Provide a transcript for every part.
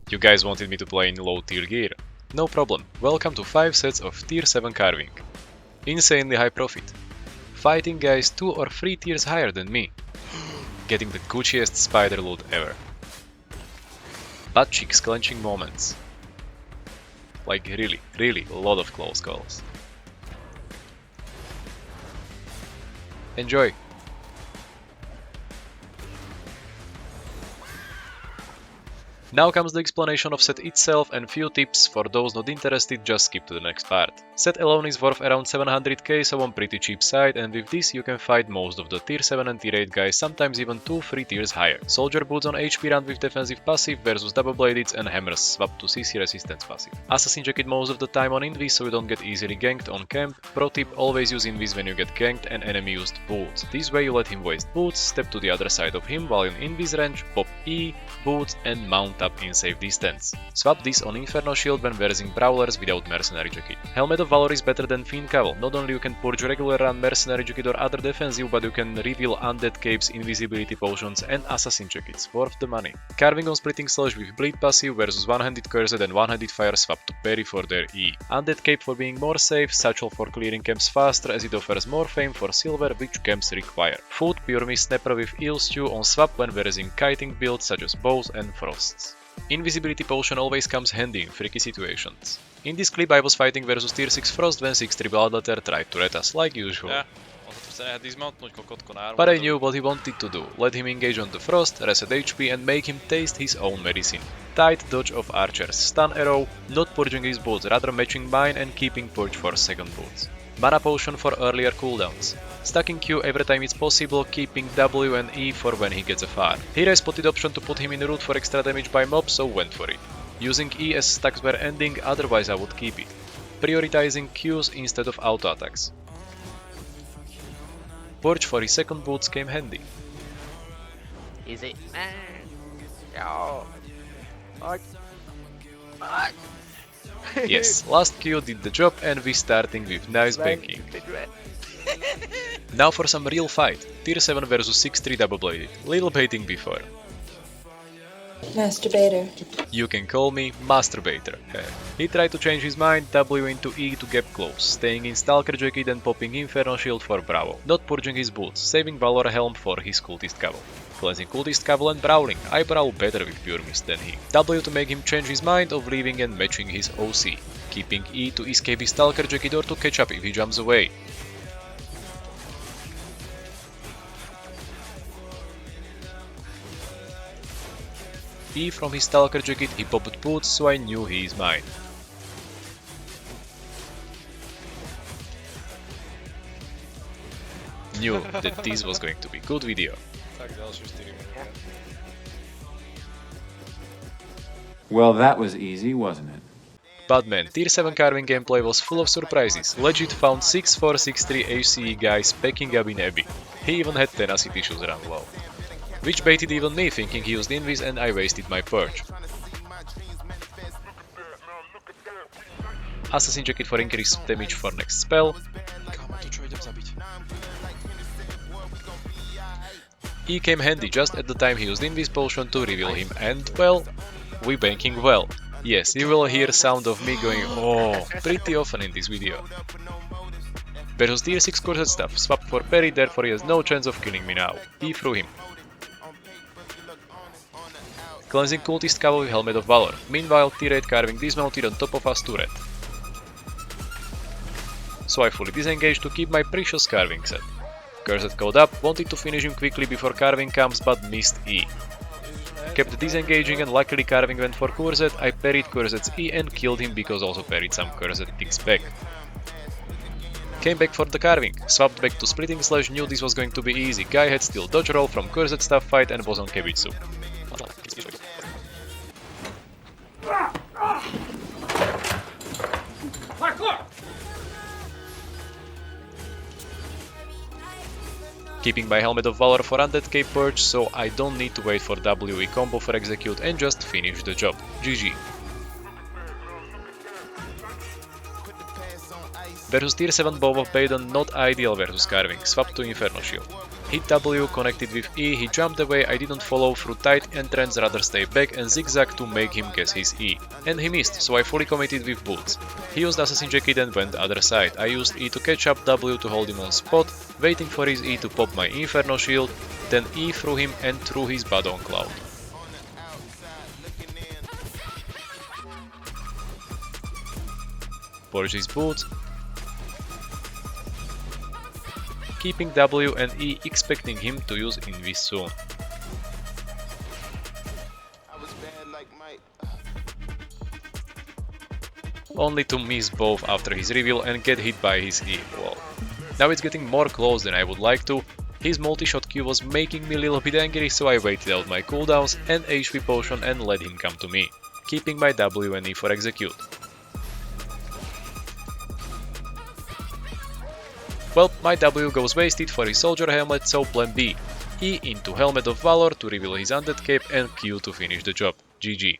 You guys wanted me to play in low tier gear? No problem, welcome to 5 sets of tier 7 carving. Insanely high profit. Fighting guys 2 or 3 tiers higher than me. Getting the Gucciest spider loot ever. Butt cheeks clenching moments. Like really a lot of close calls. Enjoy! Now comes the explanation of set itself and few tips. For those not interested, just skip to the next part. Set alone is worth around 700k, so on pretty cheap side, and with this you can fight most of the tier 7 and tier 8 guys, sometimes even 2-3 tiers higher. Soldier boots on HP run with defensive passive versus double-bladed and hammers swap to CC resistance passive. Assassin jacket most of the time on invis so you don't get easily ganked on camp. Pro tip, always use invis when you get ganked and enemy used boots. This way you let him waste boots, step to the other side of him while in invis range, pop E, boots and mount up in safe distance. Swap this on Inferno Shield when wearing Brawlers without Mercenary Jacket. Helmet of Valor is better than Fiend Cowl. Not only you can purge regular run Mercenary Jacket or other defensive, but you can reveal Undead Capes, Invisibility Potions and Assassin Jackets, worth the money. Carving on Splitting Slash with Bleed passive versus one-handed Cursed and one-handed Fire swap to parry for their E. Undead Cape for being more safe, Satchel for clearing camps faster as it offers more fame for silver which camps require. Food Pure Mist Snapper with Eel Stew on swap when wearing kiting builds such as bows and frosts. Invisibility Potion always comes handy in freaky situations. In this clip I was fighting versus tier 6 Frost when 6-3 Bloodletter tried to ret us like usual. But I knew what he wanted to do, let him engage on the Frost, reset HP and make him taste his own medicine. Tight dodge of Archer's stun arrow, not purging his boots, rather matching mine and keeping purge for second boots. Mana Potion for earlier cooldowns. Stacking Q every time it's possible, keeping W and E for when he gets a far. Here I spotted option to put him in route for extra damage by mob, so went for it. Using E as stacks were ending, otherwise I would keep it. Prioritizing Qs instead of auto attacks. Purge for his second boots came handy. Easy. Yes, last Q did the job and we starting with nice banking. Now for some real fight, tier 7 versus 6-3 double-bladed, little baiting before. Masturbator. You can call me Masturbator. He tried to change his mind, W into E to get close, staying in Stalker Jacket and popping Inferno Shield for Bravo, not purging his boots, saving Valor Helm for his Cultist Cowl. Cleansing Cultist Cowl and Brawling, I brawl better with Pure Mist than he. W to make him change his mind of leaving and matching his OC, keeping E to escape his Stalker Jacket or to catch up if he jumps away. E from his Stalker Jacket, he popped boots, so I knew he is mine. Knew that this was going to be good video. Well, that was easy, wasn't it? But man, tier 7 carving gameplay was full of surprises. Legit found 6-4-6-3 HCE guys packing up in Abbey. He even had tenacity issues run low. Which baited even me, thinking he used invis and I wasted my purge. Assassin Jacket for increased damage for next spell. E came handy just at the time he used invis potion to reveal him and well, we banking well. Yes, you will hear sound of me going oh pretty often in this video. Versus tier 6 Cursed stuff, swap for parry, therefore he has no chance of killing me now. E through him. Cleansing Cultist Cowl with Helmet of Valor. Meanwhile, tier 8 carving dismounted on top of us to red. So I fully disengaged to keep my precious carving set. Cursed code up, wanted to finish him quickly before carving comes but missed E. Kept disengaging and luckily carving went for Cursed, I parried Cursed's E and killed him because also parried some Cursed things back. Came back for the carving, swapped back to Splitting Slash, knew this was going to be easy, guy had still dodge roll from Cursed stuff fight and was on Kebitsu. Keeping my Helmet of Valor for Undead Cape Purge, so I don't need to wait for WE combo for execute and just finish the job. GG. Versus tier 7 bow of Badon, not ideal versus carving, swap to Inferno Shield. Hit W, connected with E, he jumped away, I didn't follow through tight entrance, rather stay back and zigzag to make him guess his E. And he missed, so I fully committed with boots. He used assassin jacket and went other side. I used E to catch up, W to hold him on spot, waiting for his E to pop my inferno shield, then E through him and through his badon cloud. Purge his boots, keeping W and E, expecting him to use Invis soon. Only to miss both after his reveal and get hit by his E. Well, now it's getting more close than I would like to. His multi-shot Q was making me a little bit angry, so I waited out my cooldowns and HP potion and let him come to me, keeping my W and E for execute. Well, my W goes wasted for his soldier helmet, so plan B. E into Helmet of Valor to reveal his undead cape and Q to finish the job. GG.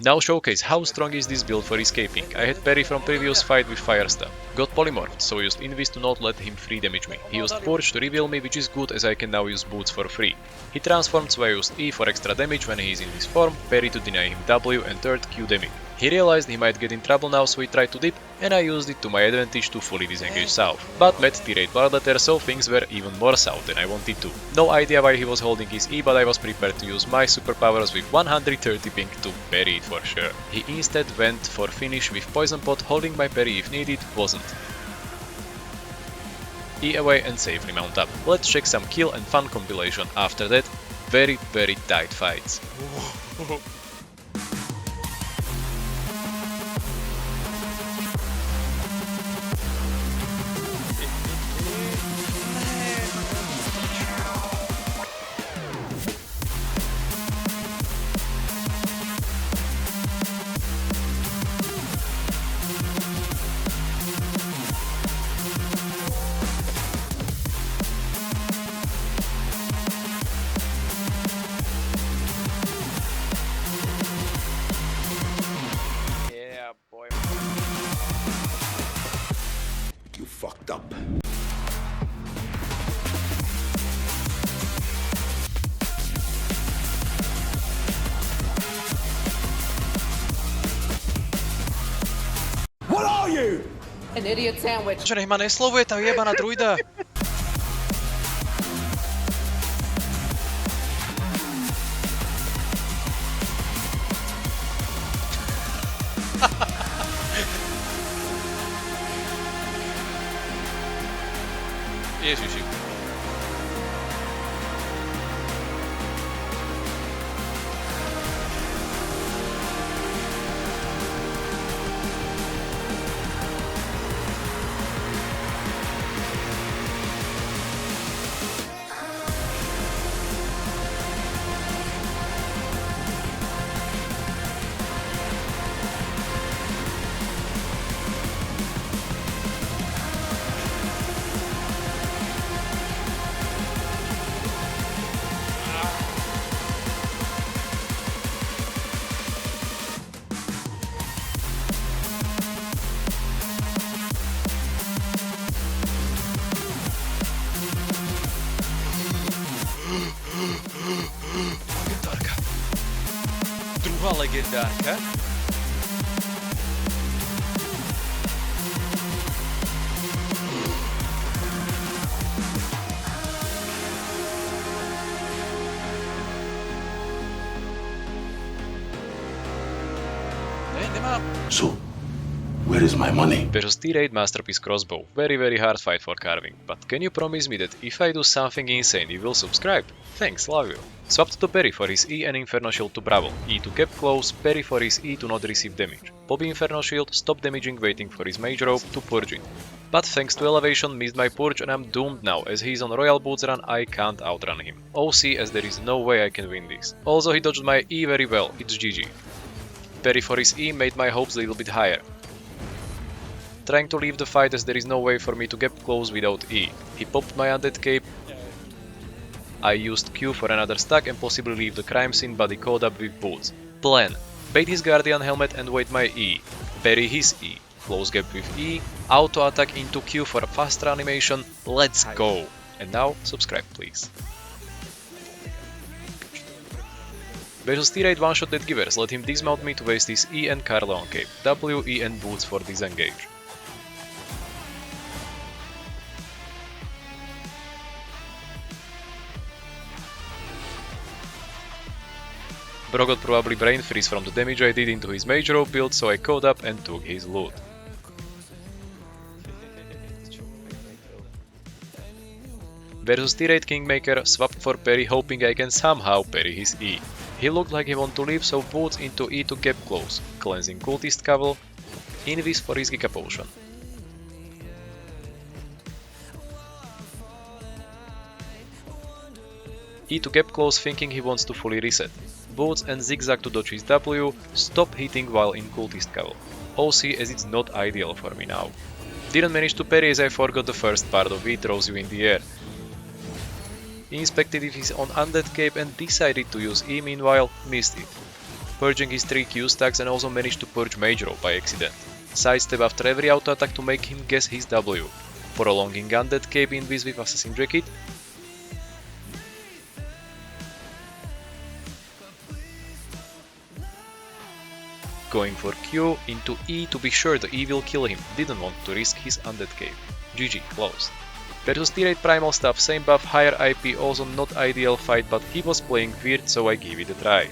Now showcase how strong is this build for escaping. I had parry from previous fight with fire stuff. Got polymorphed, so used Invis to not let him free damage me. He used Purge to reveal me, which is good as I can now use boots for free. He transformed, so I used E for extra damage when he is in this form, parry to deny him W and third Q damage. He realized he might get in trouble now, so he tried to dip, and I used it to my advantage to fully disengage south. But met Tirade ratletter, so things were even more south than I wanted to. No idea why he was holding his E, but I was prepared to use my superpowers with 130 ping to parry it for sure. He instead went for finish with Poison Pot, holding my parry if needed, wasn't. E away and safely mount up. Let's check some kill and fun compilation after that. Very tight fights. Fucked up. What are you? An idiot sandwich. Že nech ma neslovuje tá jebaná druida. Ježiši. Legendárka. Druhá legendárka. Nemám. So, where is my money? Versus Tirade Masterpiece Crossbow. Very hard fight for carving. But can you promise me that if I do something insane you will subscribe? Thanks, love you. Swapped to parry for his E and Inferno Shield to Brawl. E to keep close, parry for his E to not receive damage. Pop Inferno Shield, stop damaging waiting for his Mage Robe to purge it. But thanks to elevation missed my purge and I'm doomed now, as he's on Royal Boots run I can't outrun him. OC, as there is no way I can win this. Also he dodged my E very well, it's GG. Parry for his E made my hopes a little bit higher. Trying to leave the fight as there is no way for me to get close without E. He popped my undead cape. I used Q for another stack and possibly leave the crime scene, but he caught up with boots. Plan. Bait his guardian helmet and wait my E. Parry his E. Close gap with E. Auto attack into Q for a faster animation. Let's go. And now, subscribe please. Versus tier 8 one-shot that givers, let him dismount me to waste his E and Carleon cape, W, E and boots for disengage. Bro got probably brain freeze from the damage I did into his mage rope build, so I caught up and took his loot. Versus tier 8 Kingmaker, swapped for parry hoping I can somehow parry his E. He looked like he want to leave, so boots into E to get close, cleansing cultist cowl, invis for his Giga potion. E to get close thinking he wants to fully reset. Boots and zigzag to dodge his W, stop hitting while in cultist cowl. OC as it's not ideal for me now. Didn't manage to parry as I forgot the first part of E throws you in the air. He inspected if he's on undead cape and decided to use E meanwhile, missed it. Purging his 3 Q stacks and also managed to purge mage rope by accident. Sidestep after every auto attack to make him guess his W. Prolonging undead cape invis with assassin jacket. Going for Q into E to be sure the E will kill him, didn't want to risk his undead cape. GG, close. Versus tier 8 primal stuff, same buff, higher IP, also not ideal fight, but he was playing weird, so I give it a try.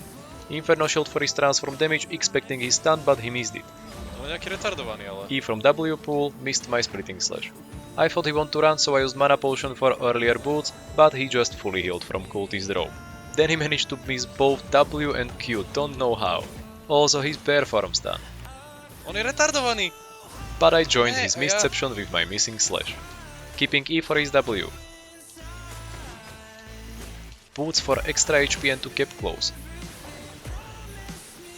Inferno shield for his transform damage, expecting his stun, but he missed it. No nejaký retardovaný, ale... E from W pool, missed my splitting slash. I thought he want to run, so I used mana potion for earlier boots, but he just fully healed from cultist rope. Then he managed to miss both W and Q, don't know how. Also his bear form stun. On je retardovaný! But I joined Hey, his yeah. misception with my missing slash. Keeping E for his W. Boots for extra HP and to keep close.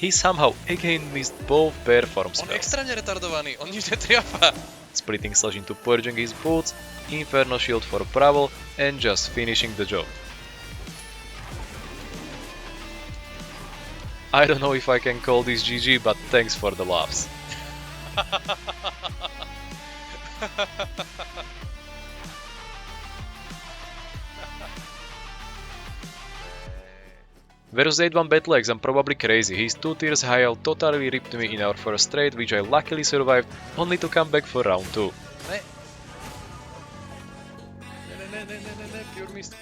He somehow again missed both bear form On spells. extrémne retardovaný, on nič netriafa. Splitting slash into purging his boots, Inferno shield for Prowl, and just finishing the job. I don't know if I can call this GG, but thanks for the laughs. Versus 8-1 battleaxe, I'm probably crazy. He's 2 tiers higher, totally ripped me in our first trade, which I luckily survived, only to come back for round 2. Ne, pure mist.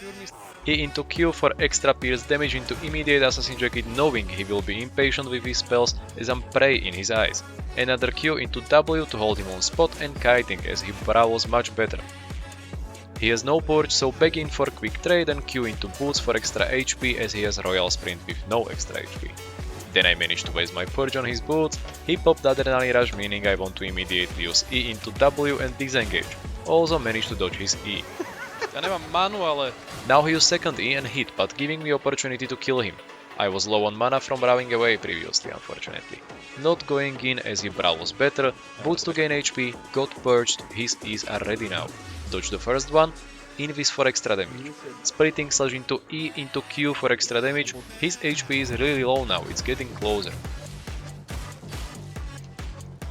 E into Q for extra pierce damage into immediate assassin jacket, knowing he will be impatient with his spells as I'm prey in his eyes. Another Q into W to hold him on spot and kiting as he prowls much better. He has no purge, so back in for quick trade and Q into boots for extra HP as he has royal sprint with no extra HP. Then I managed to waste my purge on his boots, he popped adrenaline rush, meaning I want to immediately use E into W and disengage. Also managed to dodge his E. Ja nemám manu, ale... Now he used second E and hit, but giving me opportunity to kill him. I was low on mana from running away previously, unfortunately. Not going in as he brawls better, boots to gain HP, got purged, his E's are ready now. Dodge the first one, invis for extra damage. Splitting slash into E into Q for extra damage, his HP is really low now, it's getting closer.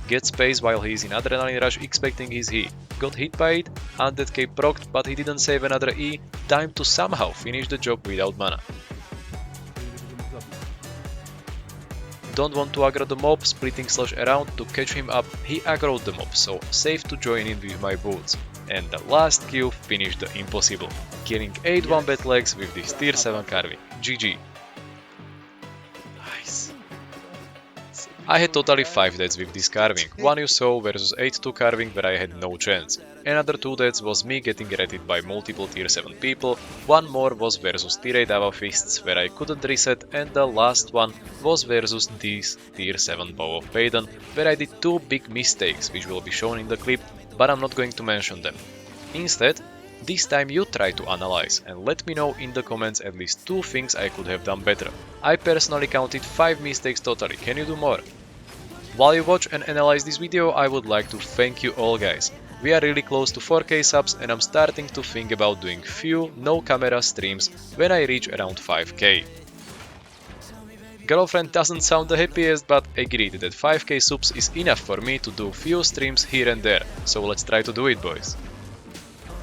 Get space while he is in adrenaline rush expecting his E. Got hit by it, undead cape procced, but he didn't save another E, time to somehow finish the job without mana. Don't want to aggro the mob, splitting slash around to catch him up, he aggroed the mob, so safe to join in with my boots. And the last Q finished the impossible, killing 8-1 battleaxe with this tier 7 carving. GG. Nice. I had totally 5 deaths with this carving, one you saw versus 8-2 carving where I had no chance. Another 2 deaths was me getting ratted by multiple tier 7 people, one more was versus tier 8 Ava Fists where I couldn't reset, and the last one was versus this tier 7 bow of Badon where I did 2 big mistakes which will be shown in the clip, but I'm not going to mention them. Instead, this time you try to analyze and let me know in the comments at least 2 things I could have done better. I personally counted 5 mistakes totally, can you do more? While you watch and analyze this video, I would like to thank you all guys. We are really close to 4k subs and I'm starting to think about doing few no camera streams when I reach around 5k. Girlfriend doesn't sound the happiest, but agreed that 5k subs is enough for me to do few streams here and there, so let's try to do it boys.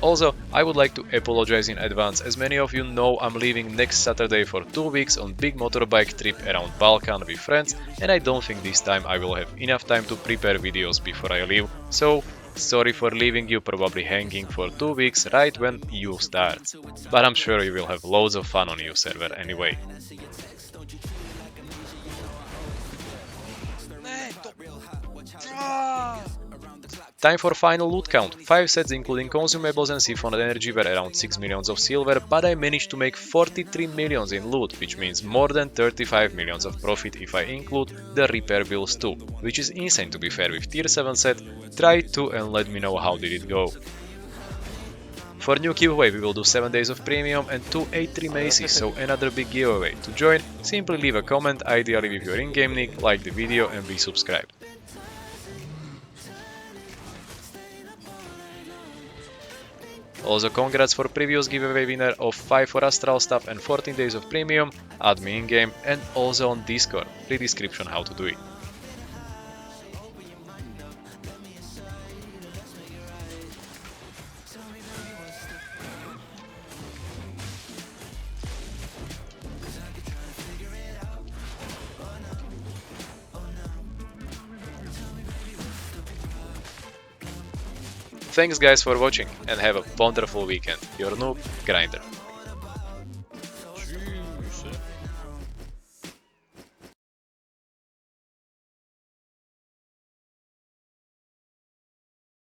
Also, I would like to apologize in advance, as many of you know I'm leaving next Saturday for 2 weeks on big motorbike trip around Balkan with friends, and I don't think this time I will have enough time to prepare videos before I leave, so sorry for leaving you probably hanging for 2 weeks right when EU starts. But I'm sure you will have loads of fun on EU server anyway. Ne, to... Ah! Time for final loot count. 5 sets including consumables and siphoned energy were around 6 millions of silver, but I managed to make 43 millions in loot, which means more than 35 millions of profit if I include the repair bills too, which is insane to be fair with tier 7 set. Try it too and let me know how did it go. For new giveaway we will do 7 days of premium and 2 A3 Macy's, so another big giveaway. To join, simply leave a comment, ideally with your in-game nick, like the video and be subscribed. Also congrats for previous giveaway winner of 5 for Astral stuff and 14 days of premium, add me in game and also on Discord, free description how to do it. Thanks guys for watching and have a wonderful weekend. Your noob, Grindrr.